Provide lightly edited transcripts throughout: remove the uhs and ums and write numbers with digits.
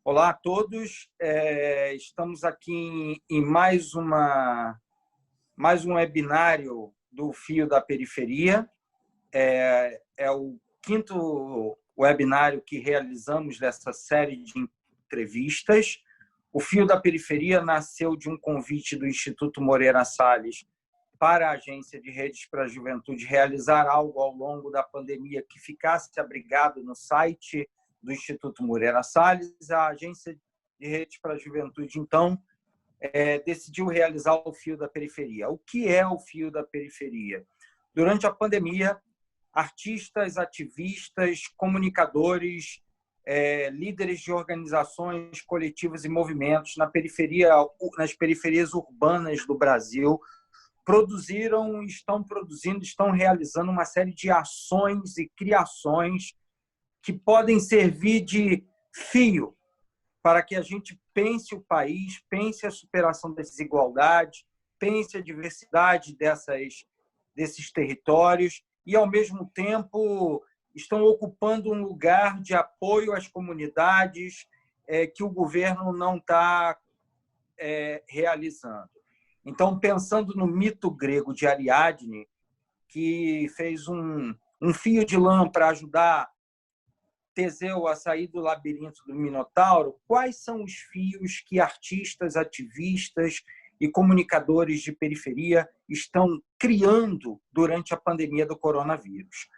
Olá a todos, estamos aqui em mais um webinário do Fio da Periferia. É o quinto webinário que realizamos dessa série de entrevistas. O Fio da Periferia nasceu de um convite do Instituto Moreira Salles para a Agência de Redes para a Juventude realizar algo ao longo da pandemia que ficasse abrigado no site do Instituto Moreira Salles. A Agência de Redes para a Juventude, então, decidiu realizar o Fio da Periferia. O que é o Fio da Periferia? Durante a pandemia, artistas, ativistas, comunicadores, líderes de organizações, coletivos e movimentos nas periferias urbanas do Brasil estão realizando uma série de ações e criações que podem servir de fio para que a gente pense o país, pense a superação das desigualdades, pense a diversidade desses territórios e, ao mesmo tempo, estão ocupando um lugar de apoio às comunidades que o governo não está realizando. Então, pensando no mito grego de Ariadne, que fez um fio de lã para ajudar Teseu a sair do labirinto do Minotauro, quais são os fios que artistas, ativistas e comunicadores de periferia estão criando durante a pandemia do coronavírus?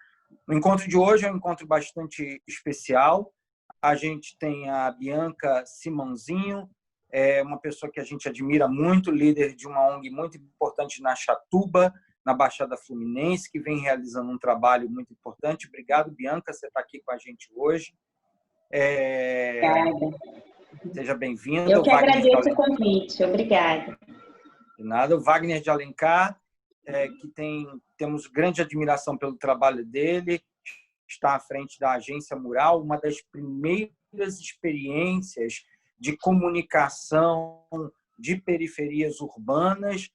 O encontro de hoje é um encontro bastante especial. A gente tem a Bianca Simãozinho, uma pessoa que a gente admira muito, líder de uma ONG muito importante na Chatuba, na Baixada Fluminense, que vem realizando um trabalho muito importante. Obrigado, Bianca, você está aqui com a gente hoje. Obrigada. Seja bem-vinda. Eu que agradeço o convite. Obrigada. De nada. O Wagner de Alencar, que temos grande admiração pelo trabalho dele, está à frente da Agência Mural, uma das primeiras experiências de comunicação de periferias urbanas,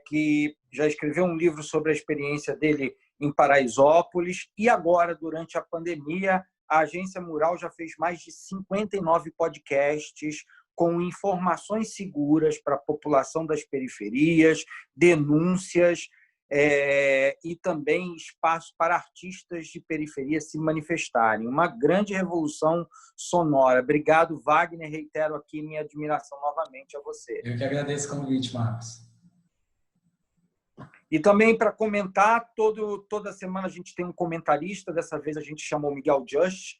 que já escreveu um livro sobre a experiência dele em Paraisópolis, e agora, durante a pandemia, a Agência Mural já fez mais de 59 podcasts com informações seguras para a população das periferias, denúncias, e também espaço para artistas de periferia se manifestarem. Uma grande revolução sonora. Obrigado, Wagner. Reitero aqui minha admiração novamente a você. Eu que agradeço o convite, Marcos. E também para comentar, toda semana a gente tem um comentarista. Dessa vez a gente chamou Miguel Just,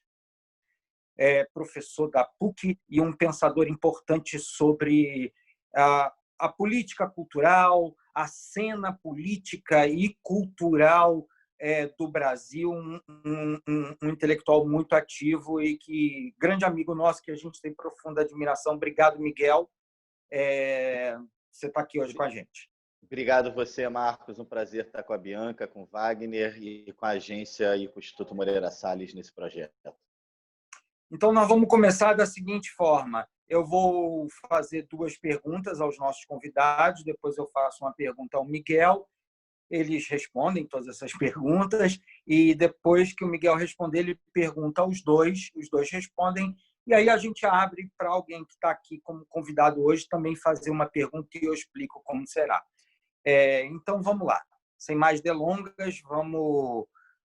professor da PUC e um pensador importante sobre a política cultural, a cena política e cultural do Brasil, um intelectual muito ativo e grande amigo nosso, que a gente tem profunda admiração. Obrigado, Miguel. Você está aqui hoje com a gente. Obrigado você, Marcos. Um prazer estar com a Bianca, com o Wagner e com a agência e com o Instituto Moreira Salles nesse projeto. Então, nós vamos começar da seguinte forma. Eu vou fazer 2 perguntas aos nossos convidados, depois eu faço uma pergunta ao Miguel, eles respondem todas essas perguntas, e depois que o Miguel responder, ele pergunta aos dois, os dois respondem, e aí a gente abre para alguém que está aqui como convidado hoje também fazer uma pergunta e eu explico como será. Então, vamos lá. Sem mais delongas,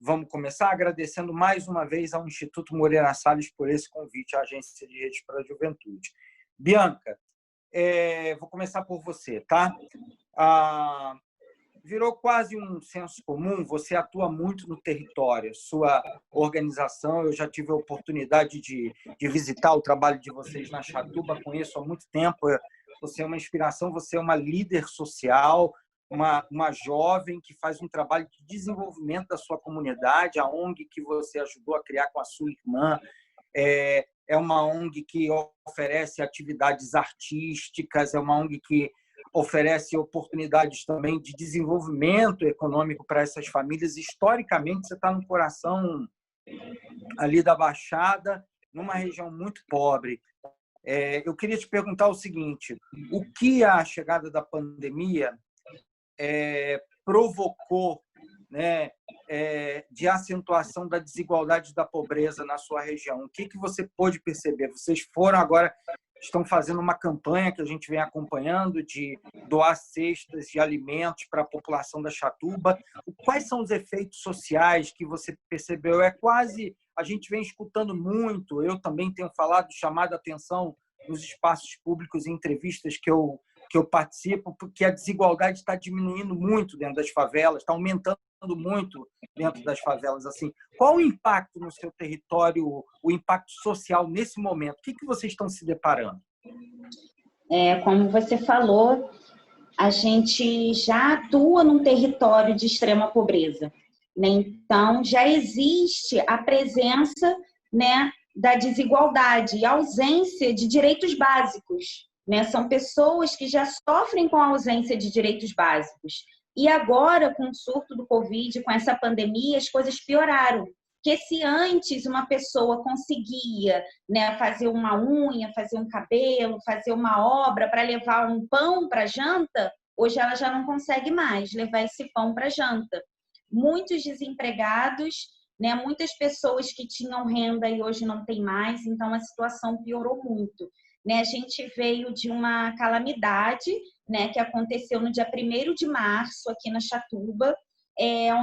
vamos começar agradecendo mais uma vez ao Instituto Moreira Salles por esse convite à Agência de Redes para a Juventude. Bianca, vou começar por você, tá? Virou quase um senso comum, você atua muito no território, sua organização, eu já tive a oportunidade de visitar o trabalho de vocês na Chatuba, conheço há muito tempo, você é uma inspiração, você é uma líder social, uma jovem que faz um trabalho de desenvolvimento da sua comunidade, a ONG que você ajudou a criar com a sua irmã, é uma ONG que oferece atividades artísticas, é uma ONG que oferece oportunidades também de desenvolvimento econômico para essas famílias. Historicamente, você está no coração ali da Baixada, numa região muito pobre. Eu queria te perguntar o seguinte: o que a chegada da pandemia provocou né, de acentuação da desigualdade da pobreza na sua região? O que você pôde perceber? Vocês foram agora, estão fazendo uma campanha que a gente vem acompanhando de doar cestas de alimentos para a população da Chatuba. Quais são os efeitos sociais que você percebeu? A gente vem escutando muito, eu também tenho falado, chamado a atenção nos espaços públicos e entrevistas que eu participo, porque a desigualdade está diminuindo muito dentro das favelas, está aumentando muito dentro das favelas. Assim, qual o impacto no seu território, o impacto social nesse momento? O que vocês estão se deparando? Como você falou, a gente já atua num território de extrema pobreza, né? Então, já existe a presença, né, da desigualdade e ausência de direitos básicos, né? São pessoas que já sofrem com a ausência de direitos básicos. E agora, com o surto do Covid, com essa pandemia, as coisas pioraram. Porque se antes uma pessoa conseguia, né, fazer uma unha, fazer um cabelo, fazer uma obra para levar um pão para janta, hoje ela já não consegue mais levar esse pão para janta. Muitos desempregados, né, muitas pessoas que tinham renda e hoje não tem mais, então a situação piorou muito. Né, a gente veio de uma calamidade, né, que aconteceu no dia 1º de março aqui na Chatuba,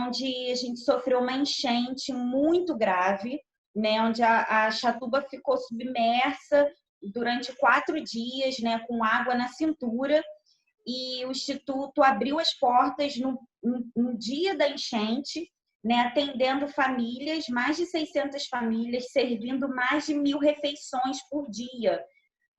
onde a gente sofreu uma enchente muito grave, né, onde a Chatuba ficou submersa durante 4 dias, né, com água na cintura, e o Instituto abriu as portas no dia da enchente, né, atendendo famílias, mais de 600 famílias, servindo mais de 1.000 refeições por dia,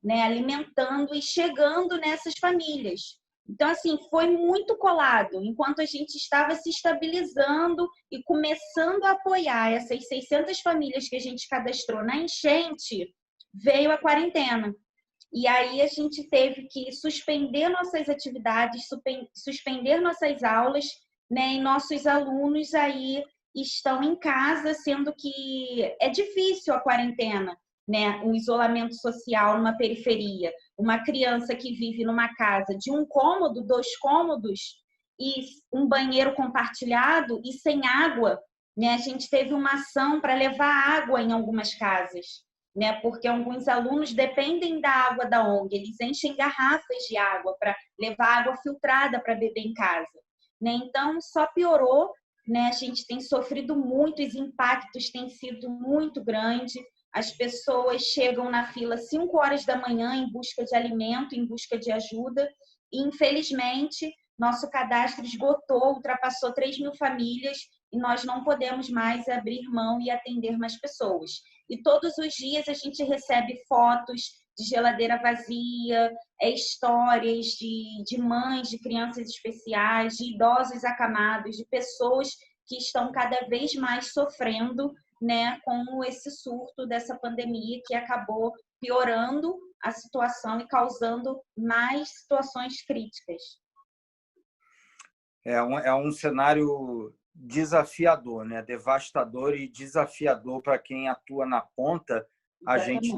né, alimentando e chegando nessas famílias. Então, assim, foi muito colado. Enquanto a gente estava se estabilizando e começando a apoiar essas 600 famílias que a gente cadastrou na enchente, veio a quarentena. E aí a gente teve que suspender nossas atividades, suspender nossas aulas, né, e nossos alunos aí estão em casa, sendo que é difícil a quarentena, né, um isolamento social numa periferia. Uma criança que vive numa casa de 1 cômodo, 2 cômodos e um banheiro compartilhado e sem água, né, a gente teve uma ação para levar água em algumas casas, né, porque alguns alunos dependem da água da ONG, eles enchem garrafas de água para levar água filtrada para beber em casa, né? Então só piorou, né? A gente tem sofrido muito, os impactos têm sido muito grandes. As pessoas chegam na fila 5 horas da manhã em busca de alimento, em busca de ajuda, e infelizmente nosso cadastro esgotou, ultrapassou 3.000 famílias e nós não podemos mais abrir mão e atender mais pessoas. E todos os dias a gente recebe fotos de geladeira vazia, histórias de mães, de crianças especiais, de idosos acamados, de pessoas que estão cada vez mais sofrendo, né, com esse surto dessa pandemia que acabou piorando a situação e causando mais situações críticas. É um cenário desafiador, né? Devastador e desafiador para quem atua na ponta. A gente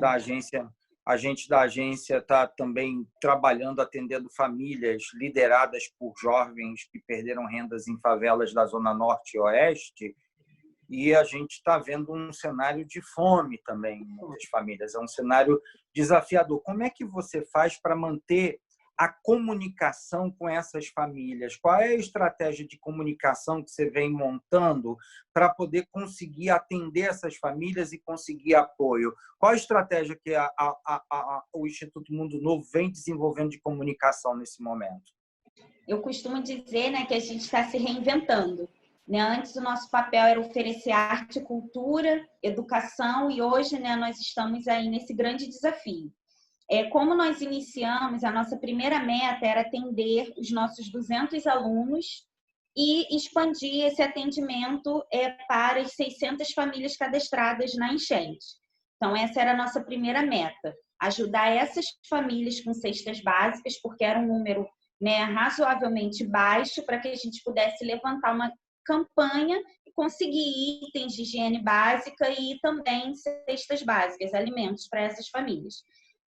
da agência está também trabalhando, atendendo famílias lideradas por jovens que perderam rendas em favelas da Zona Norte e Oeste, e a gente está vendo um cenário de fome também em muitas famílias. É um cenário desafiador. Como é que você faz para manter a comunicação com essas famílias? Qual é a estratégia de comunicação que você vem montando para poder conseguir atender essas famílias e conseguir apoio? Qual a estratégia que o Instituto Mundo Novo vem desenvolvendo de comunicação nesse momento? Eu costumo dizer, né, que a gente está se reinventando. Né? Antes o nosso papel era oferecer arte, cultura, educação, e hoje, né, nós estamos aí nesse grande desafio. Como nós iniciamos, a nossa primeira meta era atender os nossos 200 alunos e expandir esse atendimento para as 600 famílias cadastradas na enchente. Então, essa era a nossa primeira meta, ajudar essas famílias com cestas básicas, porque era um número, né, razoavelmente baixo para que a gente pudesse levantar uma campanha e conseguir itens de higiene básica e também cestas básicas, alimentos para essas famílias.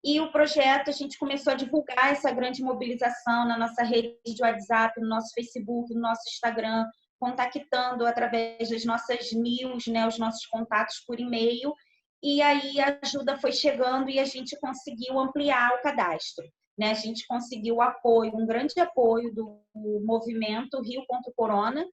E o projeto, a gente começou a divulgar essa grande mobilização na nossa rede de WhatsApp, no nosso Facebook, no nosso Instagram, contactando através das nossas news, né, os nossos contatos por e-mail, e aí a ajuda foi chegando e a gente conseguiu ampliar o cadastro, né? A gente conseguiu apoio, um grande apoio do movimento Rio contra o Corona,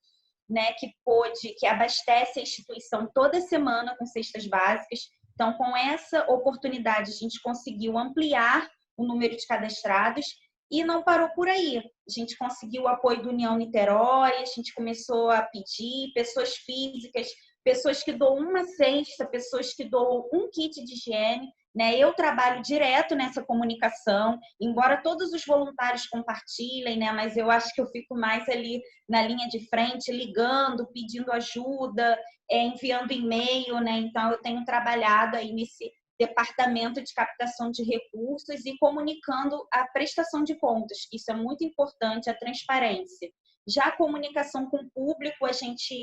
né, que abastece a instituição toda semana com cestas básicas. Então, com essa oportunidade, a gente conseguiu ampliar o número de cadastrados e não parou por aí. A gente conseguiu o apoio do União Niterói, a gente começou a pedir pessoas físicas, pessoas que doam uma cesta, pessoas que doam um kit de higiene, né? Eu trabalho direto nessa comunicação, embora todos os voluntários compartilhem, né? Mas eu acho que eu fico mais ali na linha de frente, ligando, pedindo ajuda, enviando e-mail, né? Então, eu tenho trabalhado aí nesse departamento de captação de recursos e comunicando a prestação de contas. Isso é muito importante, a transparência. Já a comunicação com o público, a gente,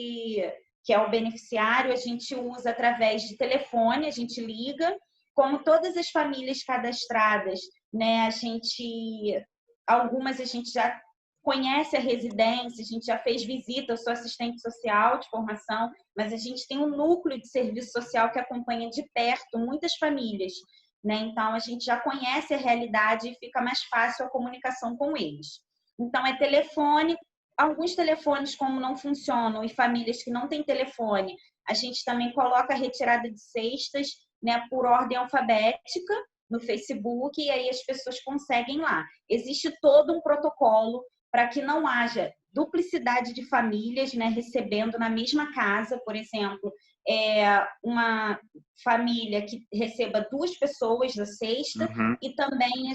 que é o beneficiário, a gente usa através de telefone, a gente liga. Como todas as famílias cadastradas, né, algumas a gente já conhece a residência, a gente já fez visita, eu sou assistente social de formação, mas a gente tem um núcleo de serviço social que acompanha de perto muitas famílias, né? Então, a gente já conhece a realidade e fica mais fácil a comunicação com eles. Então, é telefone, alguns telefones como não funcionam e famílias que não têm telefone, a gente também coloca a retirada de cestas, né, por ordem alfabética no Facebook, e aí as pessoas conseguem lá. Existe todo um protocolo para que não haja duplicidade de famílias, né, recebendo na mesma casa, por exemplo, uma família que receba 2 pessoas da cesta, e também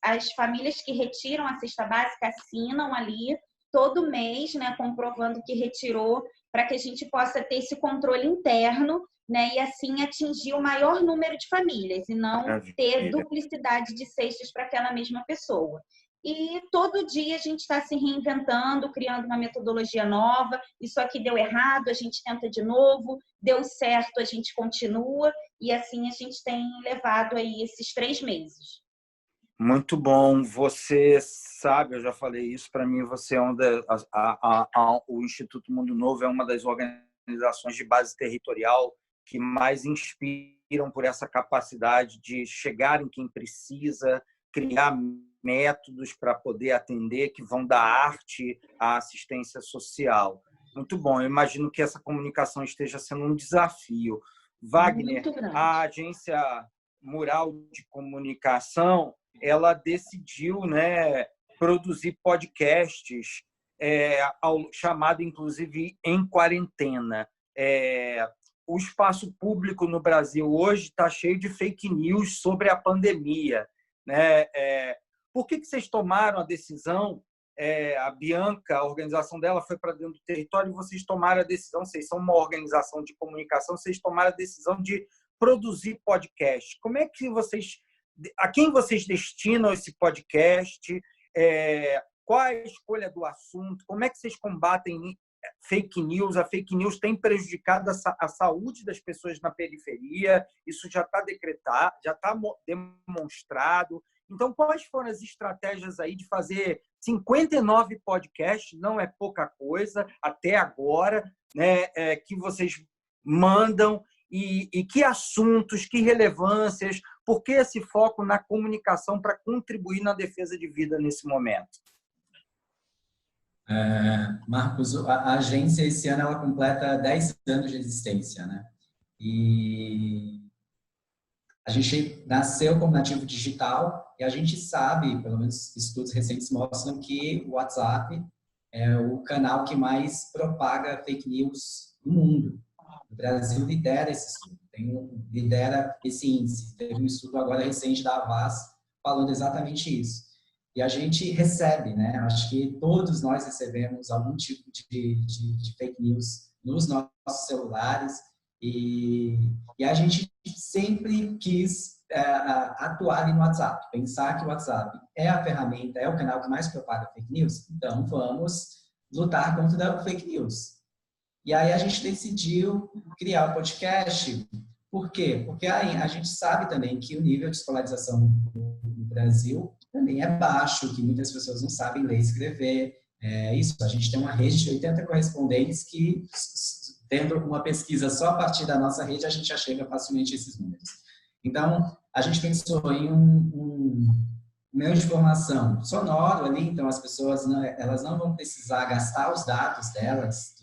as famílias que retiram a cesta básica assinam ali todo mês, né, comprovando que retirou, para que a gente possa ter esse controle interno, né, e assim atingir o maior número de famílias e não ter duplicidade de cestas para aquela mesma pessoa. E todo dia a gente está se reinventando, criando uma metodologia nova. Isso aqui deu errado, a gente tenta de novo. Deu certo, a gente continua. E assim a gente tem levado aí esses 3 meses. Muito bom. Você sabe, eu já falei isso, para mim você é o Instituto Mundo Novo é uma das organizações de base territorial que mais inspiram por essa capacidade de chegar em quem precisa, criar métodos para poder atender, que vão da arte à assistência social. Muito bom. Eu imagino que essa comunicação esteja sendo um desafio. Wagner, a agência Mural de Comunicação, ela decidiu, né, produzir podcasts, chamado, inclusive, Em Quarentena. O espaço público no Brasil hoje está cheio de fake news sobre a pandemia, né? Por que vocês tomaram a decisão? A Bianca, a organização dela foi para dentro do território e vocês tomaram a decisão, vocês são uma organização de comunicação, vocês tomaram a decisão de produzir podcast. Como é que a quem vocês destinam esse podcast? Qual a escolha do assunto? Como é que vocês combatem fake news? A fake news tem prejudicado a saúde das pessoas na periferia, isso já está decretado, já está demonstrado. Então, quais foram as estratégias aí de fazer 59 podcasts? Não é pouca coisa até agora, né, que vocês mandam, e que assuntos, que relevâncias, por que esse foco na comunicação para contribuir na defesa de vida nesse momento? Marcos, a agência esse ano ela completa 10 anos de existência, né? E a gente nasceu como nativo digital e a gente sabe, pelo menos estudos recentes mostram que o WhatsApp é o canal que mais propaga fake news no mundo. O Brasil lidera esse estudo, lidera esse índice. Teve um estudo agora recente da Avaz falando exatamente isso. E a gente recebe, né? Acho que todos nós recebemos algum tipo de fake news nos nossos celulares e a gente sempre quis atuar ali no WhatsApp, pensar que o WhatsApp é a ferramenta, é o canal que mais propaga fake news, então vamos lutar contra o fake news. E aí a gente decidiu criar o podcast. Por quê? Porque a gente sabe também que o nível de escolarização no Brasil também é baixo, que muitas pessoas não sabem ler e escrever. É isso, a gente tem uma rede de 80 correspondentes que, tendo uma pesquisa só a partir da nossa rede, a gente já chega facilmente a esses números. Então, a gente pensou em um meio de informação sonoro ali, então as pessoas elas não vão precisar gastar os dados delas,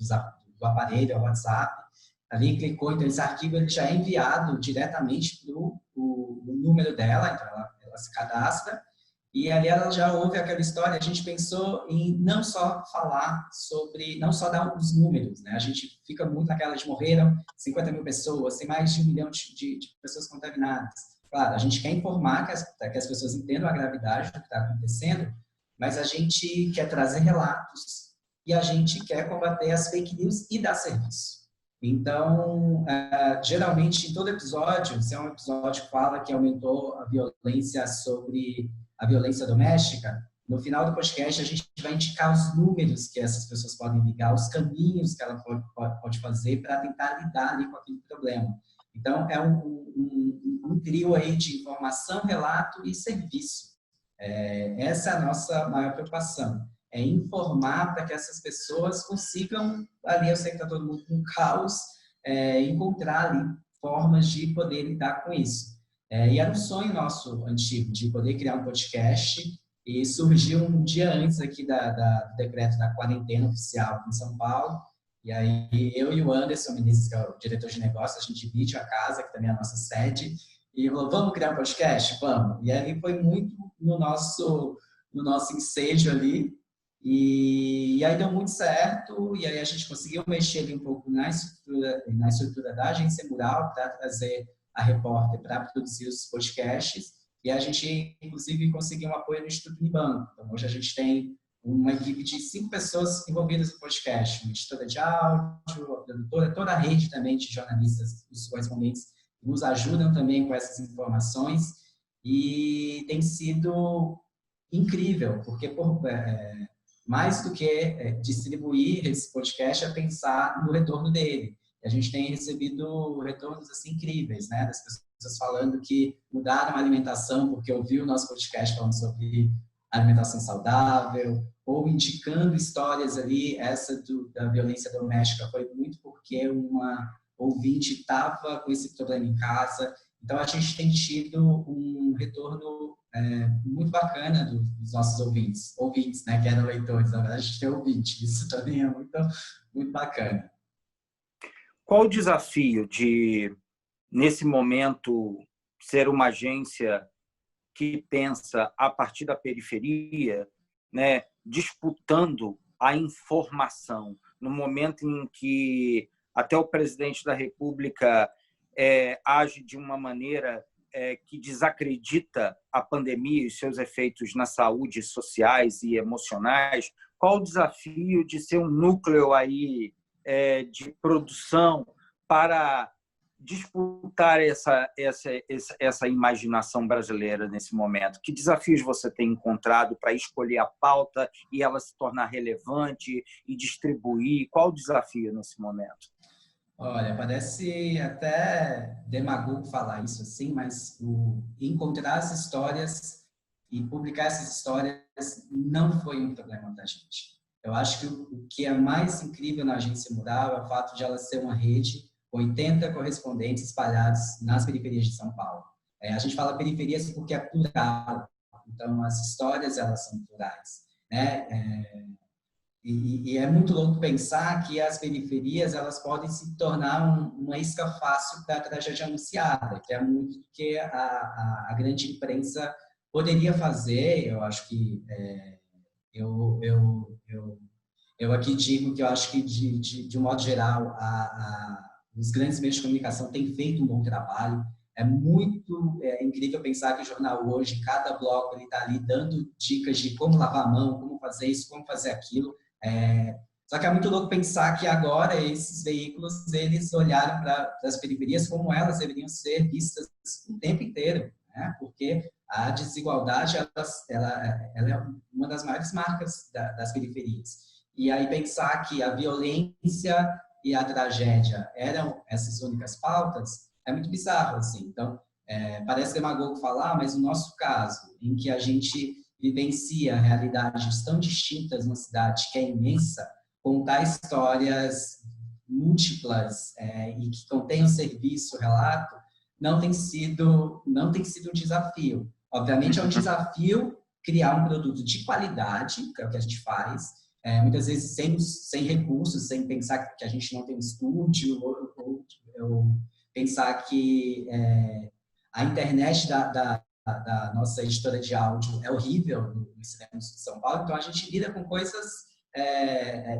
do aparelho, ao WhatsApp, ali clicou, então esse arquivo ele já é enviado diretamente para o número dela, então ela se cadastra, e ali ela já ouve aquela história. A gente pensou em não só falar sobre, não só dar os números, né? A gente fica muito naquela de morreram 50 mil pessoas, tem mais de 1 milhão de pessoas contaminadas. Claro, a gente quer informar que as pessoas entendam a gravidade do que está acontecendo, mas a gente quer trazer relatos e a gente quer combater as fake news e dar serviço. Então, geralmente, em todo episódio, se é um episódio que fala que aumentou a violência doméstica, no final do podcast a gente vai indicar os números que essas pessoas podem ligar, os caminhos que ela pode fazer para tentar lidar ali com aquele problema. Então, é um trio aí de informação, relato e serviço. Essa é a nossa maior preocupação, é informar para que essas pessoas consigam, ali eu sei que está todo mundo com caos, encontrar ali formas de poder lidar com isso. E era um sonho nosso antigo, de poder criar um podcast, e surgiu um dia antes aqui do decreto da quarentena oficial aqui em São Paulo, e aí eu e o Anderson Menezes, que é o diretor de negócios, a gente divide a casa, que também é a nossa sede, e falou, vamos criar um podcast? Vamos! E aí foi muito no nosso ensejo ali, e aí deu muito certo, e aí a gente conseguiu mexer ali um pouco na estrutura da agência Mural para trazer a repórter para produzir os podcasts, e a gente, inclusive, conseguiu um apoio no Instituto Unibanco. Então, hoje a gente tem uma equipe de 5 pessoas envolvidas no podcast, uma editora de áudio, a produtora, toda a rede também de jornalistas, os correspondentes, que nos ajudam também com essas informações, e tem sido incrível, porque mais do que distribuir esse podcast é pensar no retorno dele. E a gente tem recebido retornos assim incríveis, né? Das pessoas falando que mudaram a alimentação porque ouviu o nosso podcast falando sobre alimentação saudável, ou indicando histórias ali. Essa da violência doméstica foi muito porque uma ouvinte estava com esse problema em casa. Então, a gente tem tido um retorno muito bacana dos nossos ouvintes, né, que eram leitores. Na verdade, a gente tem ouvinte, isso também é muito, muito bacana. Qual o desafio de, nesse momento, ser uma agência que pensa a partir da periferia, né, disputando a informação, no momento em que até o presidente da República age de uma maneira que desacredita a pandemia e os seus efeitos na saúde sociais e emocionais? Qual o desafio de ser um núcleo aí de produção para disputar essa imaginação brasileira nesse momento? Que desafios você tem encontrado para escolher a pauta e ela se tornar relevante e distribuir? Qual o desafio nesse momento? Olha, parece até demagogo falar isso assim, mas encontrar as histórias e publicar essas histórias não foi um problema da gente. Eu acho que o que é mais incrível na Agência Mural é o fato de ela ser uma rede com 80 correspondentes espalhados nas periferias de São Paulo. A gente fala periferias porque é plural, então as histórias elas são plurais, né? E é muito louco pensar que as periferias elas podem se tornar uma isca fácil para a tragédia anunciada, que é muito do que a grande imprensa poderia fazer. Eu acho que eu aqui digo que eu acho que de um modo geral os grandes meios de comunicação têm feito um bom trabalho. É muito incrível pensar que o jornal hoje, cada bloco, ele está ali dando dicas de como lavar a mão, como fazer isso, como fazer aquilo. Só que é muito louco pensar que agora esses veículos, eles olharam para as periferias como elas deveriam ser vistas o tempo inteiro, né? Porque a desigualdade ela é uma das maiores marcas das periferias. E aí pensar que a violência e a tragédia eram essas únicas pautas é muito bizarro, assim. Então, parece demagogo falar, mas no nosso caso, em que a gente vivencia realidades tão distintas numa cidade que é imensa, contar histórias múltiplas e que contenham serviço, relato, não tem sido um desafio. Obviamente é um desafio criar um produto de qualidade, que é o que a gente faz, muitas vezes sem recursos, sem pensar que a gente não tem um estúdio, ou pensar que a internet da nossa editora de áudio é horrível no cinema de São Paulo, então a gente lida com coisas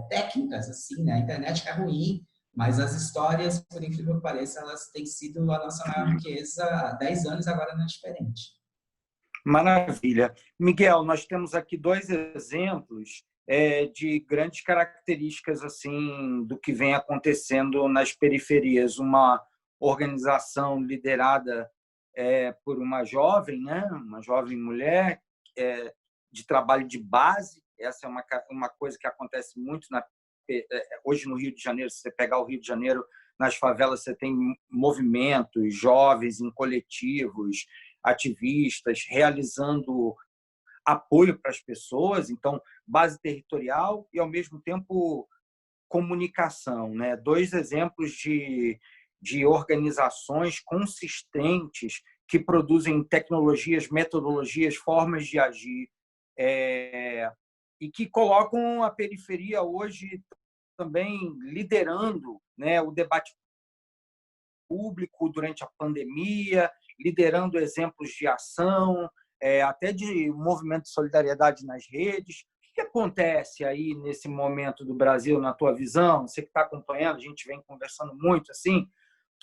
técnicas, assim, né? A internet que é ruim, mas as histórias, por incrível que pareça, elas têm sido a nossa maior riqueza há 10 anos, agora não é diferente. Maravilha. Miguel, nós temos aqui 2 exemplos de grandes características assim do que vem acontecendo nas periferias. Uma organização liderada por uma jovem, né? Uma jovem mulher de trabalho de base. Essa é uma coisa que acontece muito hoje no Rio de Janeiro. Se você pegar o Rio de Janeiro, nas favelas você tem movimentos, jovens em coletivos, ativistas, realizando apoio para as pessoas, então, base territorial e, ao mesmo tempo, comunicação, né? 2 exemplos de organizações consistentes que produzem tecnologias, metodologias, formas de agir e que colocam a periferia hoje também liderando, né, o debate público durante a pandemia, liderando exemplos de ação, até de movimento de solidariedade nas redes. O que acontece aí nesse momento do Brasil, na tua visão? Você que está acompanhando, a gente vem conversando muito assim. O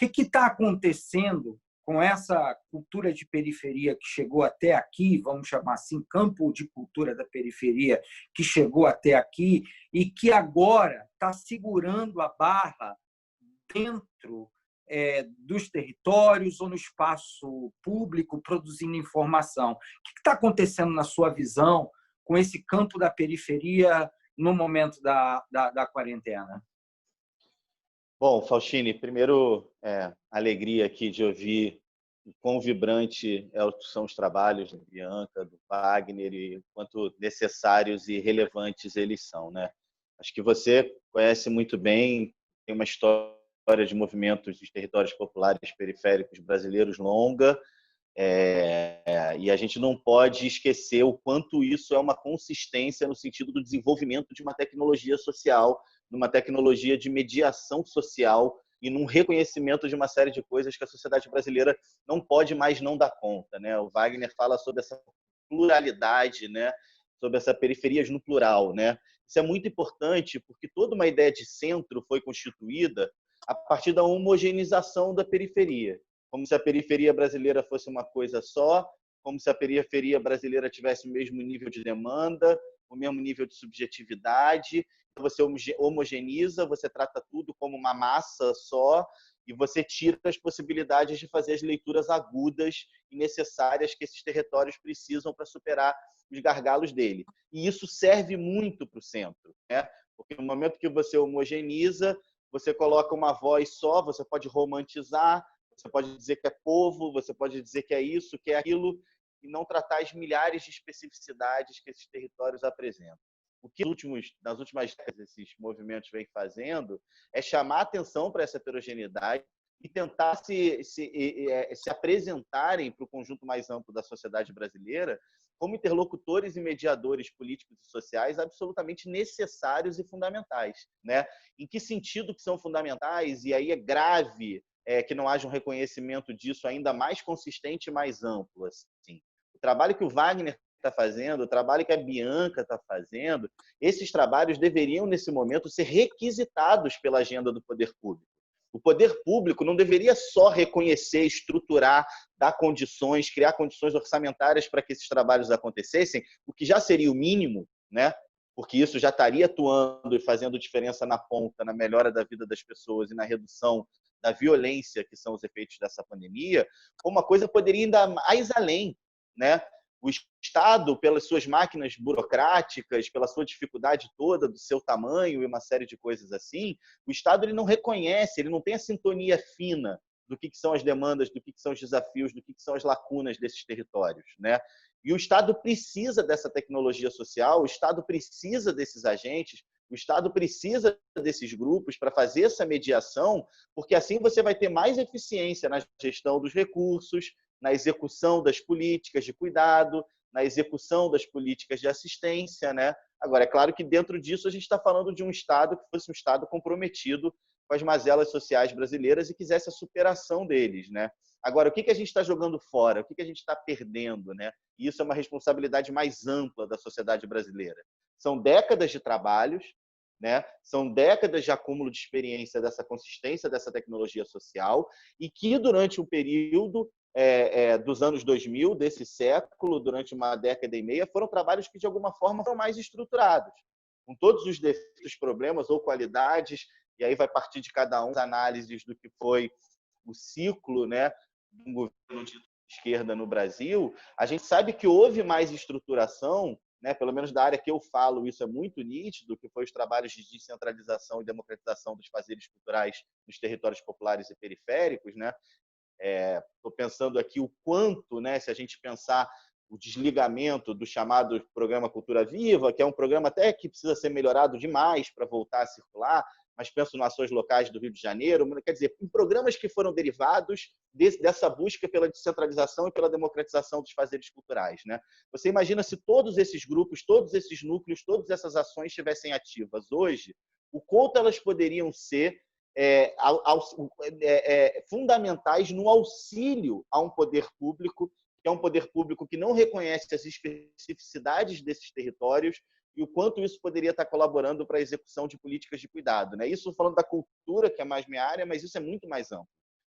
que está acontecendo com essa cultura de periferia que chegou até aqui, vamos chamar assim, campo de cultura da periferia que chegou até aqui e que agora está segurando a barra dentro dos territórios ou no espaço público, produzindo informação. O que está acontecendo, na sua visão, com esse campo da periferia no momento da quarentena? Bom, Faustini, primeiro, alegria aqui de ouvir o quão vibrante são os trabalhos da Bianca, do Wagner e quanto necessários e relevantes eles são, né? Acho que você conhece muito bem, tem uma história de movimentos dos territórios populares periféricos brasileiros longa, e a gente não pode esquecer o quanto isso é uma consistência no sentido do desenvolvimento de uma tecnologia social, numa tecnologia de mediação social e num reconhecimento de uma série de coisas que a sociedade brasileira não pode mais não dar conta, né? O Wagner fala sobre essa pluralidade, né? Sobre essa periferias no plural, né? Isso é muito importante porque toda uma ideia de centro foi constituída a partir da homogeneização da periferia, como se a periferia brasileira fosse uma coisa só, como se a periferia brasileira tivesse o mesmo nível de demanda, o mesmo nível de subjetividade. Você homogeneiza, você trata tudo como uma massa só e você tira as possibilidades de fazer as leituras agudas e necessárias que esses territórios precisam para superar os gargalos dele. E isso serve muito para o centro, né? Porque no momento que você homogeneiza, você coloca uma voz só, você pode romantizar, você pode dizer que é povo, você pode dizer que é isso, que é aquilo, e não tratar as milhares de especificidades que esses territórios apresentam. O que nas últimas décadas esses movimentos vêm fazendo é chamar atenção para essa heterogeneidade e tentar se apresentarem para o conjunto mais amplo da sociedade brasileira como interlocutores e mediadores políticos e sociais absolutamente necessários e fundamentais, né? Em que sentido que são fundamentais? E aí é grave que não haja um reconhecimento disso ainda mais consistente e mais amplo. Assim. O trabalho que o Wagner está fazendo, o trabalho que a Bianca está fazendo, esses trabalhos deveriam, nesse momento, ser requisitados pela agenda do poder público. O poder público não deveria só reconhecer, estruturar, dar condições, criar condições orçamentárias para que esses trabalhos acontecessem, o que já seria o mínimo, né? Porque isso já estaria atuando e fazendo diferença na ponta, na melhora da vida das pessoas e na redução da violência que são os efeitos dessa pandemia, como uma coisa poderia ir ainda mais além, né? O Estado, pelas suas máquinas burocráticas, pela sua dificuldade toda, do seu tamanho e uma série de coisas assim, o Estado ele não reconhece, ele não tem a sintonia fina do que são as demandas, do que são os desafios, do que são as lacunas desses territórios, né? E o Estado precisa dessa tecnologia social, o Estado precisa desses agentes, o Estado precisa desses grupos para fazer essa mediação, porque assim você vai ter mais eficiência na gestão dos recursos, na execução das políticas de cuidado, na execução das políticas de assistência, né? Agora, é claro que dentro disso a gente está falando de um Estado que fosse um Estado comprometido com as mazelas sociais brasileiras e quisesse a superação deles, né? Agora, o que a gente está jogando fora? O que a gente está perdendo, né? E isso é uma responsabilidade mais ampla da sociedade brasileira. São décadas de trabalhos, né? São décadas de acúmulo de experiência dessa consistência dessa tecnologia social e que durante um período dos anos 2000, desse século, durante uma década e meia, foram trabalhos que de alguma forma foram mais estruturados, com todos os defeitos, problemas ou qualidades, e aí vai partir de cada um as análises do que foi o ciclo, né, de um governo de esquerda no Brasil. A gente sabe que houve mais estruturação, né, pelo menos da área que eu falo, isso é muito nítido, que foi os trabalhos de descentralização e democratização dos fazeres culturais nos territórios populares e periféricos, né? Estou pensando aqui o quanto, né, se a gente pensar o desligamento do chamado Programa Cultura Viva, que é um programa até que precisa ser melhorado demais para voltar a circular, mas penso nas ações locais do Rio de Janeiro, quer dizer, em programas que foram derivados dessa busca pela descentralização e pela democratização dos fazeres culturais, né? Você imagina se todos esses grupos, todos esses núcleos, todas essas ações estivessem ativas hoje, o quanto elas poderiam ser fundamentais no auxílio a um poder público, que é um poder público que não reconhece as especificidades desses territórios e o quanto isso poderia estar colaborando para a execução de políticas de cuidado, né? Isso falando da cultura, que é mais minha área, mas isso é muito mais amplo.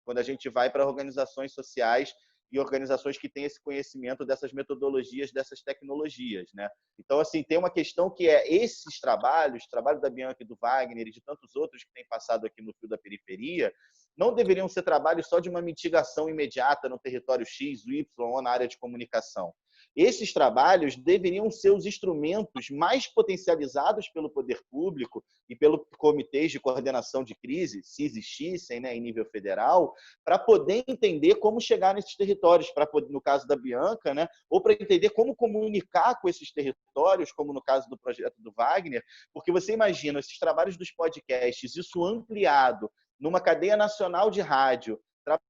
Quando a gente vai para organizações sociais e organizações que têm esse conhecimento dessas metodologias, dessas tecnologias, né? Então, assim, tem uma questão que esses trabalhos, o trabalho da Bianca e do Wagner e de tantos outros que têm passado aqui no Fio da Periferia, não deveriam ser trabalhos só de uma mitigação imediata no território X, Y ou na área de comunicação. Esses trabalhos deveriam ser os instrumentos mais potencializados pelo poder público e pelos comitês de coordenação de crise, se existissem, né, em nível federal, para poder entender como chegar nesses territórios, no caso da Bianca, né, ou para entender como comunicar com esses territórios, como no caso do projeto do Wagner, porque você imagina esses trabalhos dos podcasts, isso ampliado numa cadeia nacional de rádio,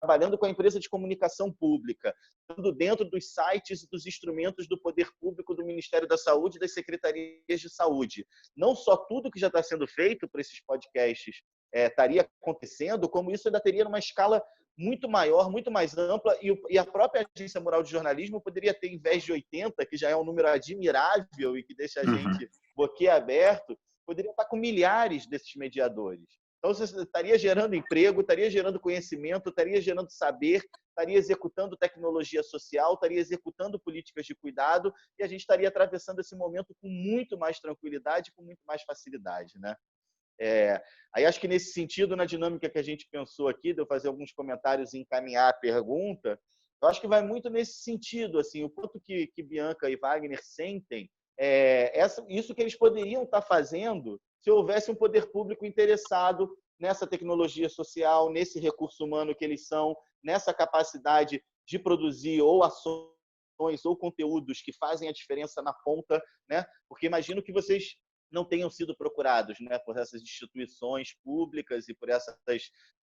trabalhando com a empresa de comunicação pública, tudo dentro dos sites e dos instrumentos do poder público, do Ministério da Saúde e das secretarias de saúde. Não só tudo que já está sendo feito por esses podcasts estaria acontecendo, como isso ainda teria numa escala muito maior, muito mais ampla, e a própria Agência Mural de Jornalismo poderia ter, em vez de 80, que já é um número admirável e que deixa a gente boquiaberto, poderia estar com milhares desses mediadores. Então, você estaria gerando emprego, estaria gerando conhecimento, estaria gerando saber, estaria executando tecnologia social, estaria executando políticas de cuidado e a gente estaria atravessando esse momento com muito mais tranquilidade, com muito mais facilidade, né? Aí acho que nesse sentido, na dinâmica que a gente pensou aqui, de eu fazer alguns comentários e encaminhar a pergunta, eu acho que vai muito nesse sentido, assim, o quanto que Bianca e Wagner sentem isso que eles poderiam estar fazendo se houvesse um poder público interessado nessa tecnologia social, nesse recurso humano que eles são, nessa capacidade de produzir ou ações ou conteúdos que fazem a diferença na ponta, né? Porque imagino que vocês não tenham sido procurados, né, por essas instituições públicas e por essas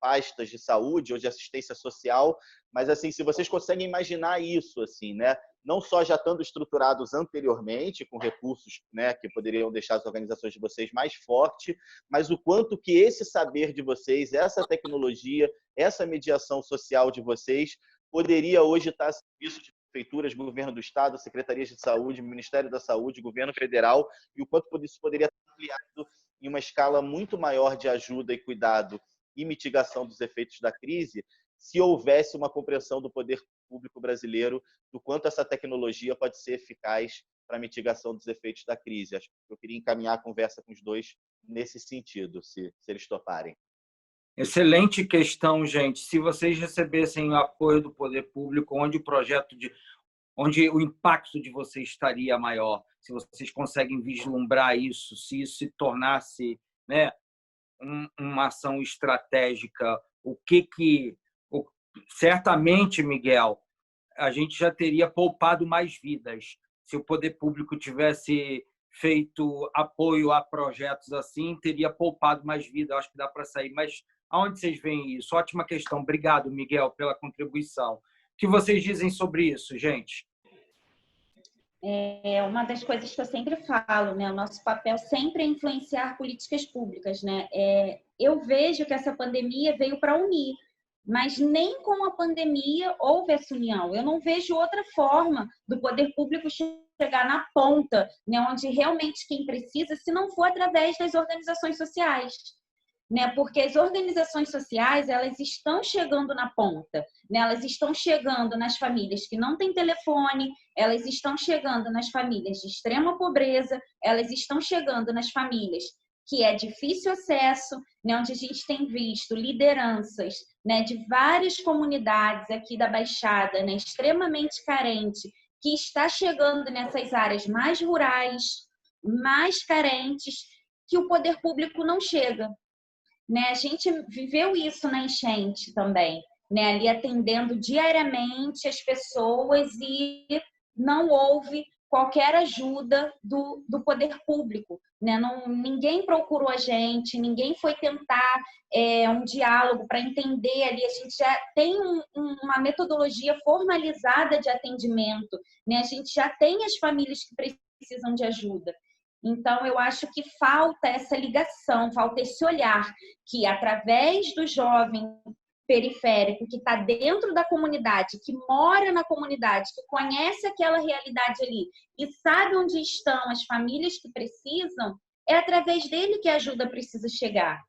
pastas de saúde ou de assistência social, mas assim, se vocês conseguem imaginar isso, assim, né, não só já estando estruturados anteriormente com recursos, né, que poderiam deixar as organizações de vocês mais fortes, mas o quanto que esse saber de vocês, essa tecnologia, essa mediação social de vocês poderia hoje estar a serviço de prefeituras, governo do estado, secretarias de saúde, Ministério da Saúde, governo federal, e o quanto isso poderia ser ampliado em uma escala muito maior de ajuda e cuidado e mitigação dos efeitos da crise, se houvesse uma compreensão do poder público brasileiro do quanto essa tecnologia pode ser eficaz para a mitigação dos efeitos da crise. Acho que eu queria encaminhar a conversa com os dois nesse sentido, se eles toparem. Excelente questão, gente. Se vocês recebessem o apoio do poder público, onde o impacto de vocês estaria maior, se vocês conseguem vislumbrar isso, se isso se tornasse, né, uma ação estratégica, certamente, Miguel, a gente já teria poupado mais vidas se o poder público tivesse feito apoio a projetos assim, teria poupado mais vidas. Acho que dá para sair. Mas aonde vocês veem isso? Ótima questão. Obrigado, Miguel, pela contribuição. O que vocês dizem sobre isso, gente? É uma das coisas que eu sempre falo, né? O nosso papel sempre é influenciar políticas públicas, né? Eu vejo que essa pandemia veio para unir, mas nem com a pandemia houve essa união. Eu não vejo outra forma do poder público chegar na ponta, né? Onde realmente quem precisa, se não for através das organizações sociais. Né? Porque as organizações sociais, elas estão chegando na ponta, né? Elas estão chegando nas famílias que não têm telefone, elas estão chegando nas famílias de extrema pobreza, elas estão chegando nas famílias que é difícil acesso, né? Onde a gente tem visto lideranças, né, de várias comunidades aqui da Baixada, né, extremamente carente, que está chegando nessas áreas mais rurais, mais carentes, que o poder público não chega. Né? A gente viveu isso na enchente também, né? Ali atendendo diariamente as pessoas e não houve qualquer ajuda do poder público. Né? Ninguém procurou a gente, ninguém foi tentar um diálogo para entender ali. A gente já tem uma metodologia formalizada de atendimento, né? A gente já tem as famílias que precisam de ajuda. Então, eu acho que falta essa ligação, falta esse olhar que, através do jovem periférico que está dentro da comunidade, que mora na comunidade, que conhece aquela realidade ali e sabe onde estão as famílias que precisam, é através dele que a ajuda precisa chegar.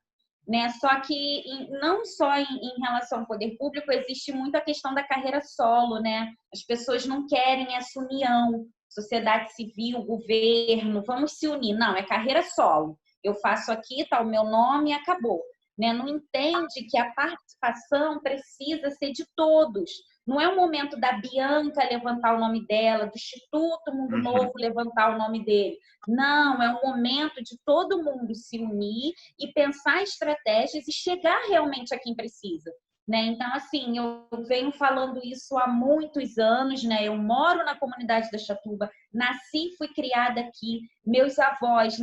Né? Só que não só em relação ao poder público, existe muito a questão da carreira solo, né? As pessoas não querem essa união. Sociedade civil, governo, vamos se unir. Não, é carreira solo. Eu faço aqui, tá o meu nome e acabou. Né? Não entende que a participação precisa ser de todos. Não é o momento da Bianca levantar o nome dela, do Instituto Mundo Novo levantar o nome dele. Não, é o momento de todo mundo se unir e pensar estratégias e chegar realmente a quem precisa. Né? Então, assim, eu venho falando isso há muitos anos, né? Eu moro na comunidade da Chatuba, nasci, fui criada aqui, meus avós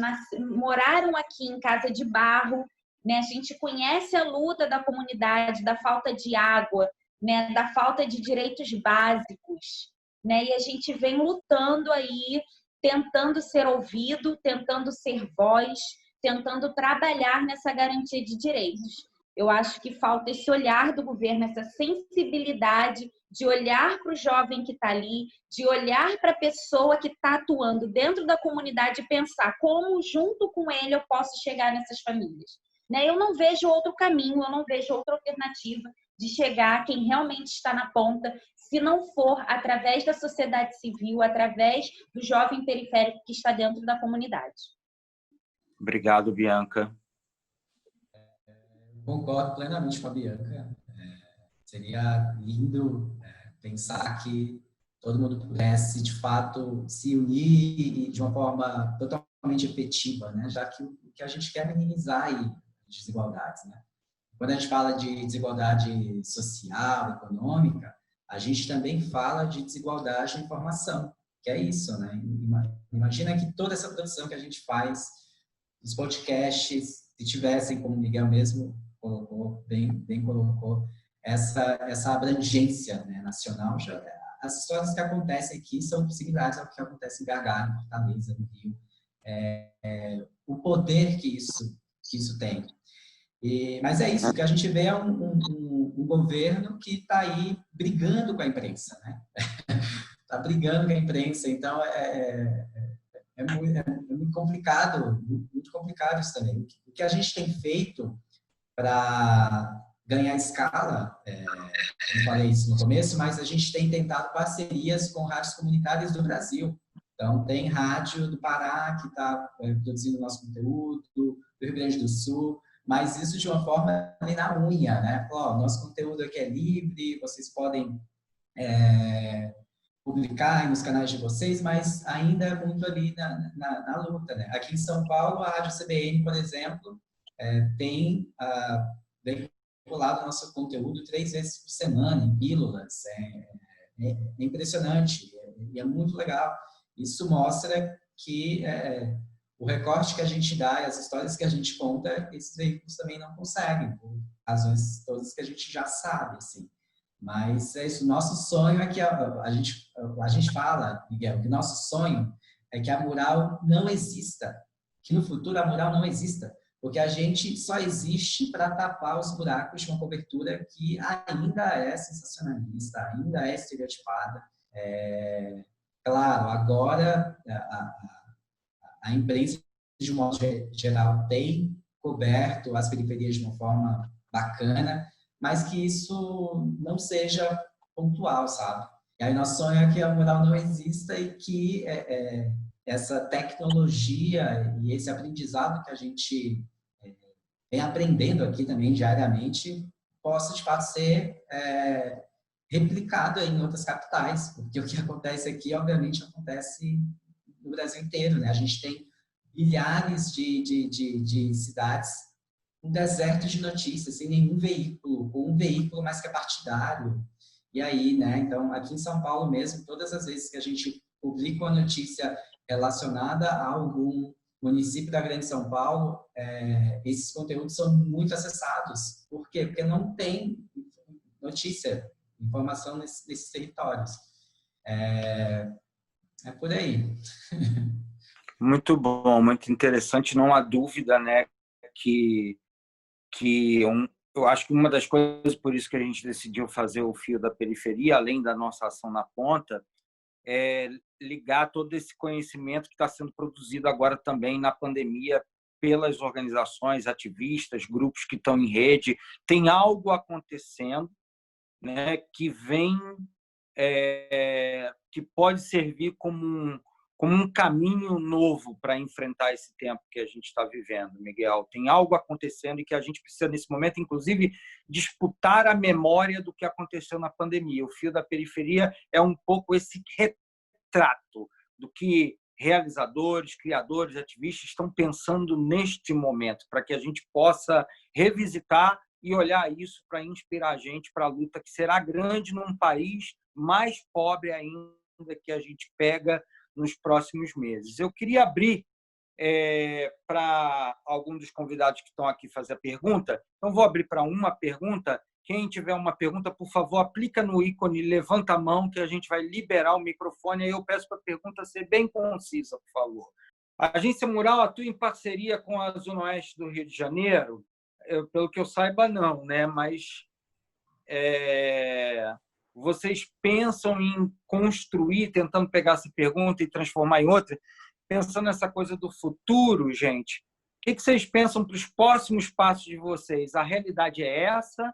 moraram aqui em casa de barro, né? A gente conhece a luta da comunidade, da falta de água, né? Da falta de direitos básicos, né? E a gente vem lutando aí, tentando ser ouvido, tentando ser voz, tentando trabalhar nessa garantia de direitos. Eu acho que falta esse olhar do governo, essa sensibilidade de olhar para o jovem que está ali, de olhar para a pessoa que está atuando dentro da comunidade e pensar como, junto com ele, eu posso chegar nessas famílias. Né? Eu não vejo outro caminho, eu não vejo outra alternativa de chegar a quem realmente está na ponta, se não for através da sociedade civil, através do jovem periférico que está dentro da comunidade. Obrigado, Bianca. Concordo plenamente com a Bianca. Seria lindo pensar que todo mundo pudesse, de fato, se unir de uma forma totalmente efetiva, né? Já que o que a gente quer é minimizar aí desigualdades, né? Quando a gente fala de desigualdade social, econômica, a gente também fala de desigualdade de informação, que é isso, né? Imagina que toda essa produção que a gente faz, os podcasts, se tivessem, como o Miguel mesmo colocou, bem colocou, essa abrangência, né, nacional. As histórias que acontecem aqui são similares ao que acontece em BH, em Fortaleza, no Rio. O poder que isso tem. Mas é isso, que a gente vê é um governo que está aí brigando com a imprensa, né? Está brigando com a imprensa, então é muito complicado isso também. O que a gente tem feito para ganhar escala, eu falei isso no começo, mas a gente tem tentado parcerias com rádios comunitárias do Brasil. Então, tem rádio do Pará que está produzindo nosso conteúdo, do Rio Grande do Sul, mas isso de uma forma ali na unha, né? Nosso conteúdo aqui é livre, vocês podem publicar nos canais de vocês, mas ainda é muito ali na luta, né? Aqui em São Paulo, a Rádio CBN, por exemplo, vem veiculado nosso conteúdo 3 vezes por semana, em pílulas. É impressionante e é muito legal. Isso mostra que o recorte que a gente dá e as histórias que a gente conta, esses veículos também não conseguem, por razões todas que a gente já sabe, assim. Mas é isso, nosso sonho é que a gente fala, Miguel, que nosso sonho é que a mural não exista, que no futuro a mural não exista, porque a gente só existe para tapar os buracos de uma cobertura que ainda é sensacionalista, ainda é estereotipada. Claro, agora a imprensa, de um modo geral, tem coberto as periferias de uma forma bacana, mas que isso não seja pontual, sabe? E aí nosso sonho é que a mural não exista e que essa tecnologia e esse aprendizado que a gente vem aprendendo aqui também diariamente possa, de fato, ser replicado em outras capitais, porque o que acontece aqui, obviamente, acontece no Brasil inteiro, né? A gente tem milhares de cidades, um deserto de notícias, sem nenhum veículo, ou um veículo mais que é partidário. E aí, né? Então, aqui em São Paulo mesmo, todas as vezes que a gente publica uma notícia relacionada a algum município da Grande São Paulo, esses conteúdos são muito acessados. Por quê? Porque não tem notícia, informação nesses territórios. É por aí. Muito bom, muito interessante. Não há dúvida, né, que eu acho que uma das coisas, por isso que a gente decidiu fazer o Fio da Periferia, além da nossa ação na ponta, é ligar todo esse conhecimento que está sendo produzido agora também na pandemia pelas organizações, ativistas, grupos que estão em rede. Tem algo acontecendo, né, que vem, que pode servir como um caminho novo para enfrentar esse tempo que a gente está vivendo, Miguel. Tem algo acontecendo e que a gente precisa, nesse momento, inclusive, disputar a memória do que aconteceu na pandemia. O Fio da Periferia é um pouco esse retrato do que realizadores, criadores, ativistas estão pensando neste momento, para que a gente possa revisitar e olhar isso para inspirar a gente para a luta que será grande num país mais pobre ainda que a gente pega nos próximos meses. Eu queria abrir para alguns dos convidados que estão aqui fazer a pergunta. Então, vou abrir para uma pergunta. Quem tiver uma pergunta, por favor, aplica no ícone, levanta a mão, que a gente vai liberar o microfone. Aí eu peço para a pergunta ser bem concisa, por favor. A Agência Mural atua em parceria com a Zona Oeste do Rio de Janeiro? Pelo que eu saiba, não, né? Mas vocês pensam em construir, tentando pegar essa pergunta e transformar em outra, pensando nessa coisa do futuro, gente? O que vocês pensam para os próximos passos de vocês? A realidade é essa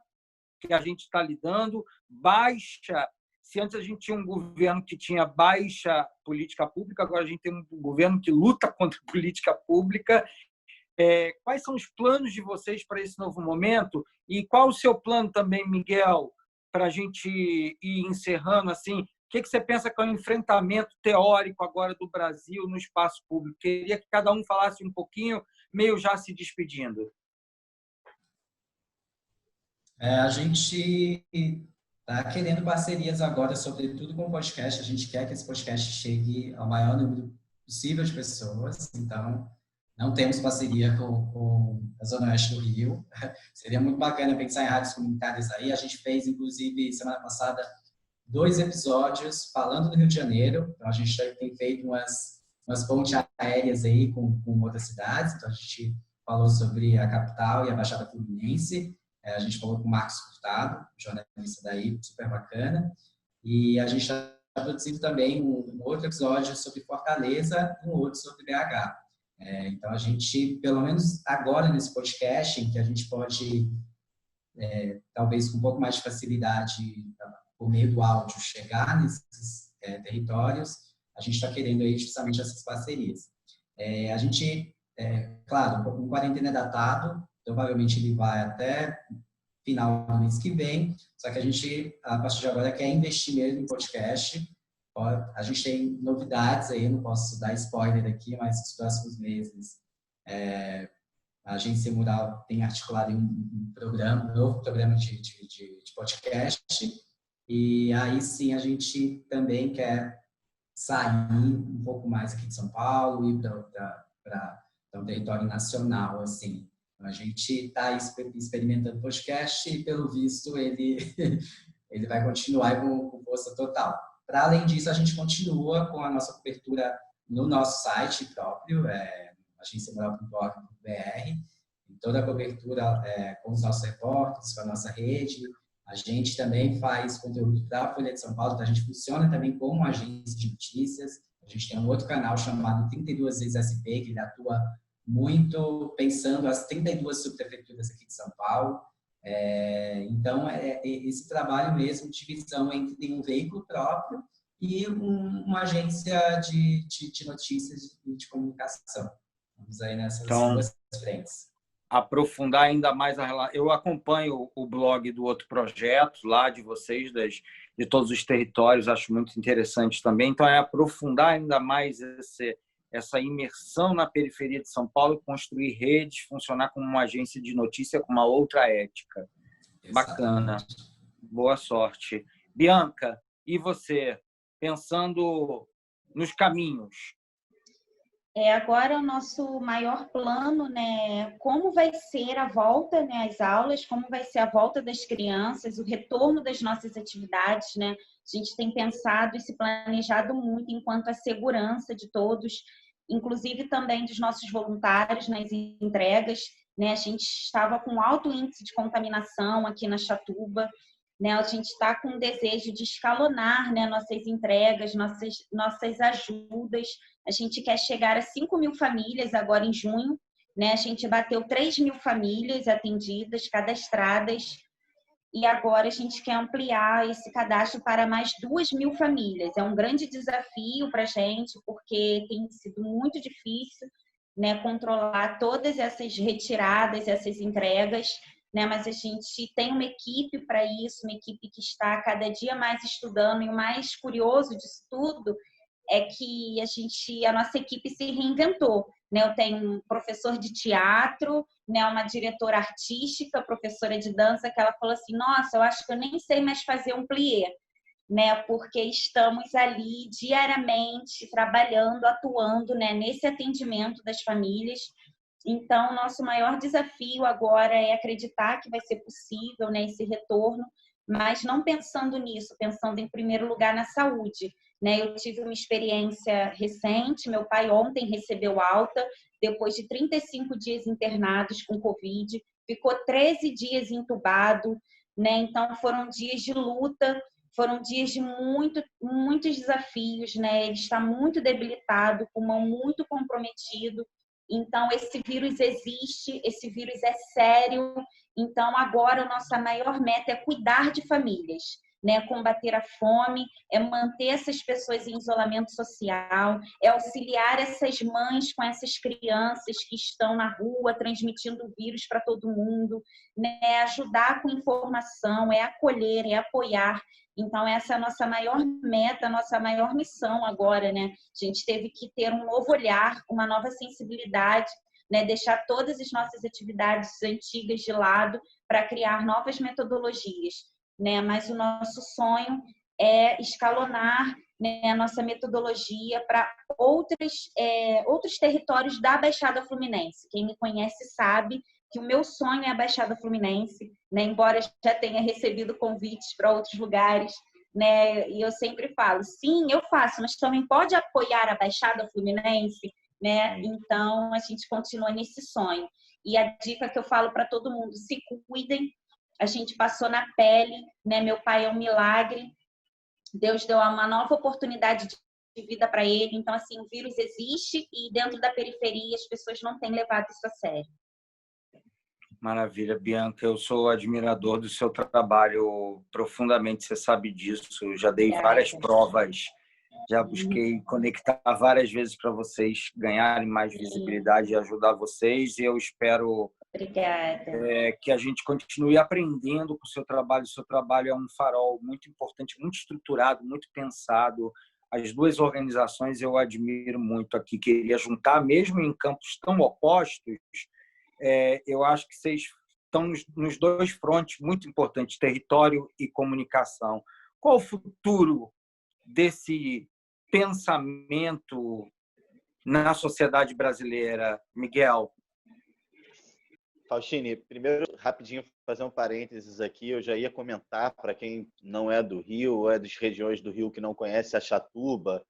que a gente está lidando, baixa. Se antes a gente tinha um governo que tinha baixa política pública, agora a gente tem um governo que luta contra a política pública. Quais são os planos de vocês para esse novo momento? E qual o seu plano também, Miguel, para a gente ir encerrando assim? O que você pensa que é o enfrentamento teórico agora do Brasil no espaço público? Queria que cada um falasse um pouquinho, meio já se despedindo. A gente está querendo parcerias agora, sobretudo com o podcast. A gente quer que esse podcast chegue ao maior número possível de pessoas. Então, não temos parceria com a Zona Oeste do Rio. Seria muito bacana pensar em rádios comunitárias aí. A gente fez, inclusive, semana passada, 2 episódios falando do Rio de Janeiro. Então, a gente tem feito umas pontes aéreas aí com outras cidades. Então, a gente falou sobre a capital e a Baixada Fluminense. A gente falou com o Marcos Furtado, jornalista daí, super bacana. E a gente está produzindo também um outro episódio sobre Fortaleza e um outro sobre BH. Então, a gente, pelo menos agora nesse podcast, em que a gente pode, talvez com um pouco mais de facilidade, por meio do áudio, chegar nesses territórios, a gente está querendo aí justamente essas parcerias. A gente, claro, o quarentena é datado, provavelmente ele vai até final do mês que vem, só que a gente, a partir de agora, quer investir mesmo em podcast. A gente tem novidades aí, não posso dar spoiler aqui, mas nos próximos meses A Agência Mural tem articulado em um novo programa de podcast, e aí sim a gente também quer sair um pouco mais aqui de São Paulo e para um território nacional, assim. A gente está experimentando podcast e, pelo visto, ele vai continuar com força total. Para além disso, a gente continua com a nossa cobertura no nosso site próprio, agenciamural.org.br, toda a cobertura com os nossos repórteres, com a nossa rede. A gente também faz conteúdo para a Folha de São Paulo, então a gente funciona também como agência de notícias. A gente tem um outro canal chamado 32 vezes SP, que ele atua muito pensando as 32 subprefeituras aqui de São Paulo. Então, esse trabalho mesmo de divisão entre tem um veículo próprio e uma agência de notícias e de comunicação. Vamos aí nessas duas frentes. Aprofundar ainda mais a relação. Eu acompanho o blog do outro projeto lá de vocês, de todos os territórios, acho muito interessante também. Então, é aprofundar ainda mais essa imersão na periferia de São Paulo, construir redes, funcionar como uma agência de notícia com uma outra ética. Bacana. Boa sorte. Bianca, e você, pensando nos caminhos? Agora o nosso maior plano, né, como vai ser a volta, né, às aulas, como vai ser a volta das crianças, o retorno das nossas atividades, né? A gente tem pensado e se planejado muito enquanto a segurança de todos, inclusive também dos nossos voluntários nas entregas, né? A gente estava com alto índice de contaminação aqui na Chatuba, né? A gente está com o desejo de escalonar, né, nossas entregas, nossas ajudas. A gente quer chegar a 5.000 famílias agora em junho, né? A gente bateu 3.000 famílias atendidas, cadastradas, e agora a gente quer ampliar esse cadastro para mais 2.000 famílias. É um grande desafio para a gente, porque tem sido muito difícil, né, controlar todas essas retiradas, essas entregas, né? Mas a gente tem uma equipe para isso, uma equipe que está cada dia mais estudando, e o mais curioso disso tudo é que a nossa equipe se reinventou, né? Eu tenho um professor de teatro, né, uma diretora artística, professora de dança, que ela falou assim: nossa, eu acho que eu nem sei mais fazer um plié, né? Porque estamos ali diariamente trabalhando, atuando, né, nesse atendimento das famílias. Então, nosso maior desafio agora é acreditar que vai ser possível, né, esse retorno, mas não pensando nisso, pensando em primeiro lugar na saúde, né? Eu tive uma experiência recente, meu pai ontem recebeu alta, depois de 35 dias internados com Covid, ficou 13 dias entubado, né? Então, foram dias de luta, foram dias de muitos desafios, né? Ele está muito debilitado, pulmão muito comprometido. Então, esse vírus existe, esse vírus é sério. Então, agora, a nossa maior meta é cuidar de famílias, né? Combater a fome, é manter essas pessoas em isolamento social, é auxiliar essas mães com essas crianças que estão na rua transmitindo o vírus para todo mundo, né? É ajudar com informação, é acolher, é apoiar. Então, essa é a nossa maior meta, a nossa maior missão agora, né? A gente teve que ter um novo olhar, uma nova sensibilidade, né? Deixar todas as nossas atividades antigas de lado para criar novas metodologias, né? Mas o nosso sonho é escalonar, né, a nossa metodologia para outros territórios da Baixada Fluminense. Quem me conhece sabe que o meu sonho é a Baixada Fluminense, né? Embora já tenha recebido convites para outros lugares, né? E eu sempre falo, sim, eu faço, mas também pode apoiar a Baixada Fluminense, né? Então, a gente continua nesse sonho. E a dica que eu falo para todo mundo: se cuidem. A gente passou na pele, né? Meu pai é um milagre. Deus deu uma nova oportunidade de vida para ele. Então, assim, o vírus existe e dentro da periferia as pessoas não têm levado isso a sério. Maravilha, Bianca. Eu sou admirador do seu trabalho profundamente, você sabe disso. Eu já dei várias provas, já busquei conectar várias vezes para vocês ganharem mais visibilidade e ajudar vocês. E eu espero que a gente continue aprendendo com o seu trabalho. O seu trabalho é um farol muito importante, muito estruturado, muito pensado. As duas organizações eu admiro muito aqui. Queria juntar, mesmo em campos tão opostos, eu acho que vocês estão nos dois frontes muito importantes, território e comunicação. Qual o futuro desse pensamento na sociedade brasileira, Miguel? Faustini, primeiro, rapidinho, fazer um parênteses aqui. Eu já ia comentar, para quem não é do Rio ou é das regiões do Rio que não conhece a Chatuba,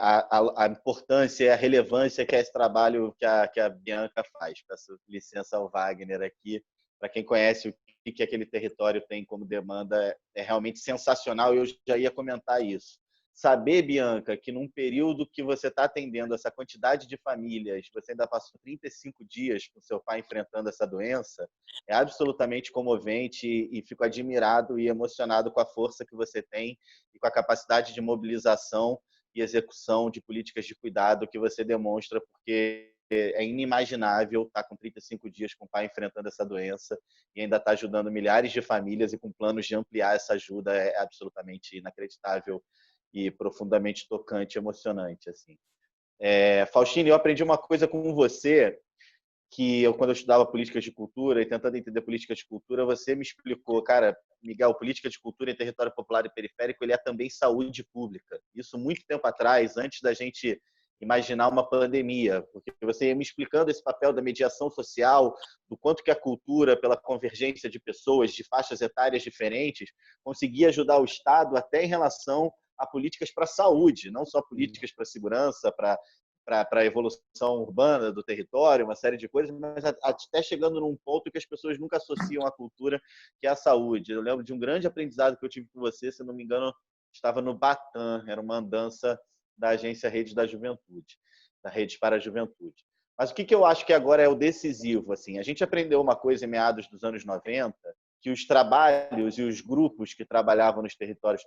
a importância e a relevância que é esse trabalho que a Bianca faz. Peço licença ao Wagner aqui. Para quem conhece o que aquele território tem como demanda, é realmente sensacional e eu já ia comentar isso. Saber, Bianca, que num período que você está atendendo essa quantidade de famílias, você ainda passou 35 dias com seu pai enfrentando essa doença, é absolutamente comovente e fico admirado e emocionado com a força que você tem e com a capacidade de mobilização e execução de políticas de cuidado que você demonstra, porque é inimaginável estar com 35 dias com o pai enfrentando essa doença e ainda estar ajudando milhares de famílias e com planos de ampliar essa ajuda é absolutamente inacreditável e profundamente tocante, emocionante, assim. Faustino, eu aprendi uma coisa com você que quando eu estudava políticas de cultura e tentando entender políticas de cultura, você me explicou, cara, Miguel, política de cultura em território popular e periférico, ele é também saúde pública. Isso muito tempo atrás, antes da gente imaginar uma pandemia, porque você ia me explicando esse papel da mediação social, do quanto que a cultura, pela convergência de pessoas de faixas etárias diferentes, conseguia ajudar o Estado até em relação a políticas para a saúde, não só políticas para a segurança, para a evolução urbana do território, uma série de coisas, mas até chegando num ponto que as pessoas nunca associam a cultura, que é a saúde. Eu lembro de um grande aprendizado que eu tive com você, se não me engano, estava no Batam, era uma andança da agência Rede da Juventude, da Rede para a Juventude. Mas o que eu acho que agora é o decisivo? Assim, a gente aprendeu uma coisa em meados dos anos 90, que os trabalhos e os grupos que trabalhavam nos territórios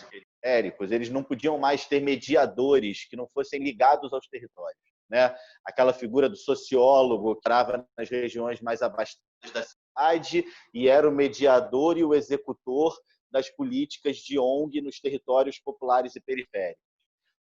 periféricos, eles não podiam mais ter mediadores que não fossem ligados aos territórios, né? Aquela figura do sociólogo que estava nas regiões mais abastadas da cidade e era o mediador e o executor das políticas de ONG nos territórios populares e periféricos.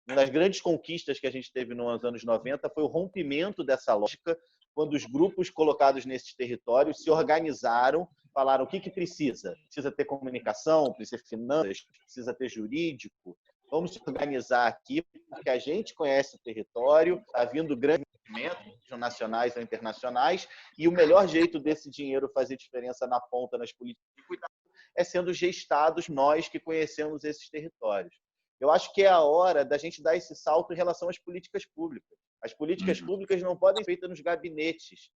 Uma das grandes conquistas que a gente teve nos anos 90 foi o rompimento dessa lógica, quando os grupos colocados nesses territórios se organizaram, falaram o que precisa. Precisa ter comunicação, precisa ter finanças, precisa ter jurídico. Vamos se organizar aqui, porque a gente conhece o território, está vindo grandes movimentos, nacionais ou internacionais, e o melhor jeito desse dinheiro fazer diferença na ponta, nas políticas de cuidado, é sendo gestados nós que conhecemos esses territórios. Eu acho que é a hora da gente dar esse salto em relação às políticas públicas. As políticas públicas não podem ser feitas nos gabinetes,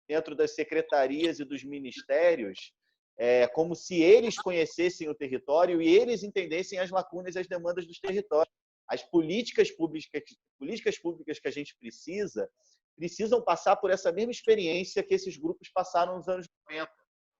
dentro das secretarias e dos ministérios, como se eles conhecessem o território e eles entendessem as lacunas e as demandas dos territórios. As políticas públicas que a gente precisam passar por essa mesma experiência que esses grupos passaram nos anos 90.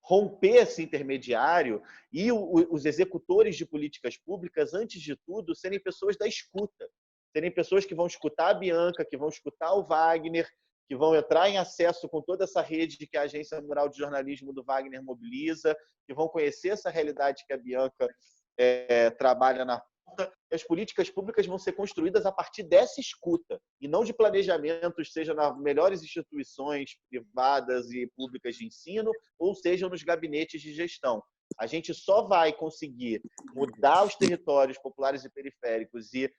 Romper esse intermediário e os executores de políticas públicas, antes de tudo, serem pessoas da escuta, serem pessoas que vão escutar a Bianca, que vão escutar o Wagner, que vão entrar em acesso com toda essa rede que a Agência Mural de Jornalismo do Wagner mobiliza, que vão conhecer essa realidade que a Bianca trabalha na ponta. As políticas públicas vão ser construídas a partir dessa escuta e não de planejamentos, seja nas melhores instituições privadas e públicas de ensino, ou seja nos gabinetes de gestão. A gente só vai conseguir mudar os territórios populares e periféricos e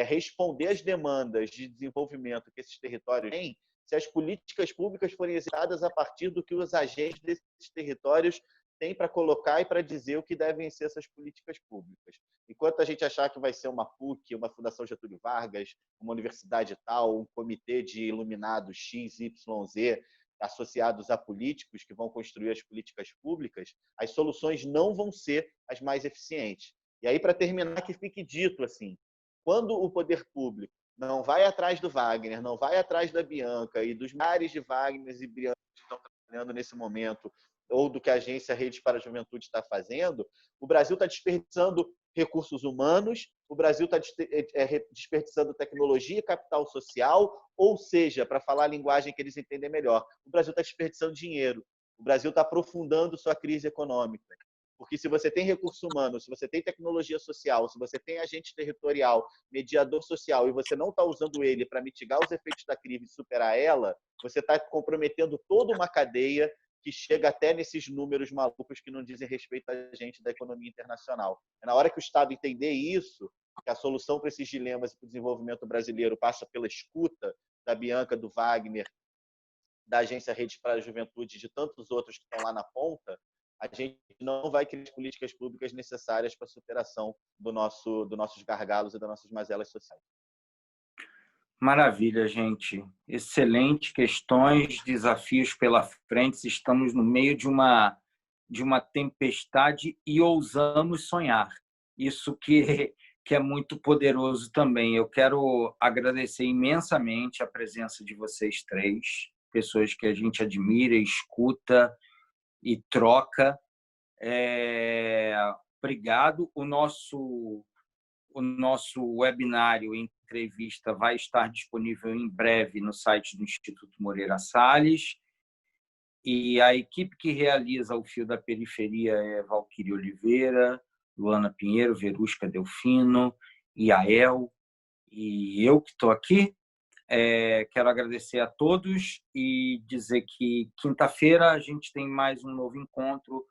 responder às demandas de desenvolvimento que esses territórios têm se as políticas públicas forem executadas a partir do que os agentes desses territórios têm para colocar e para dizer o que devem ser essas políticas públicas. Enquanto a gente achar que vai ser uma PUC, uma Fundação Getúlio Vargas, uma universidade tal, um comitê de iluminados X, Y, Z, associados a políticos que vão construir as políticas públicas, as soluções não vão ser as mais eficientes. E aí, para terminar, que fique dito assim, quando o poder público não vai atrás do Wagner, não vai atrás da Bianca e dos milhares de Wagners e Biancas que estão trabalhando nesse momento, ou do que a Agência Rede para a Juventude está fazendo, o Brasil está desperdiçando recursos humanos, o Brasil está desperdiçando tecnologia e capital social, ou seja, para falar a linguagem que eles entendem melhor, o Brasil está desperdiçando dinheiro, o Brasil está aprofundando sua crise econômica. Porque se você tem recurso humano, se você tem tecnologia social, se você tem agente territorial, mediador social, e você não está usando ele para mitigar os efeitos da crise e superar ela, você está comprometendo toda uma cadeia que chega até nesses números malucos que não dizem respeito a gente da economia internacional. É na hora que o Estado entender isso, que a solução para esses dilemas e para o desenvolvimento brasileiro passa pela escuta da Bianca, do Wagner, da Agência Rede para a Juventude e de tantos outros que estão lá na ponta, a gente não vai criar as políticas públicas necessárias para a superação dos nossos gargalos e das nossas mazelas sociais. Maravilha, gente. Excelente questões, desafios pela frente. Estamos no meio de uma tempestade e ousamos sonhar. Isso que é muito poderoso também. Eu quero agradecer imensamente a presença de vocês três, pessoas que a gente admira, escuta e troca. Obrigado. O nosso webinário, entrevista, vai estar disponível em breve no site do Instituto Moreira Salles. E a equipe que realiza o Fio da Periferia é Valquíria Oliveira, Luana Pinheiro, Verusca Delfino, Iael e eu que estou aqui. Quero agradecer a todos e dizer que quinta-feira a gente tem mais um novo encontro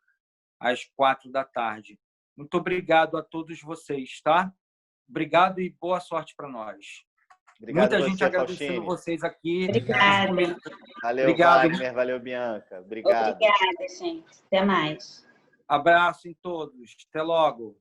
às 4h. Muito obrigado a todos vocês, tá? Obrigado e boa sorte para nós. Obrigado. Muita gente agradecendo Faustini. vocês aqui. Obrigada. Valeu, Obrigado. Wagner. Valeu, Bianca. Obrigado. Obrigada, gente. Até mais. Abraço em todos. Até logo.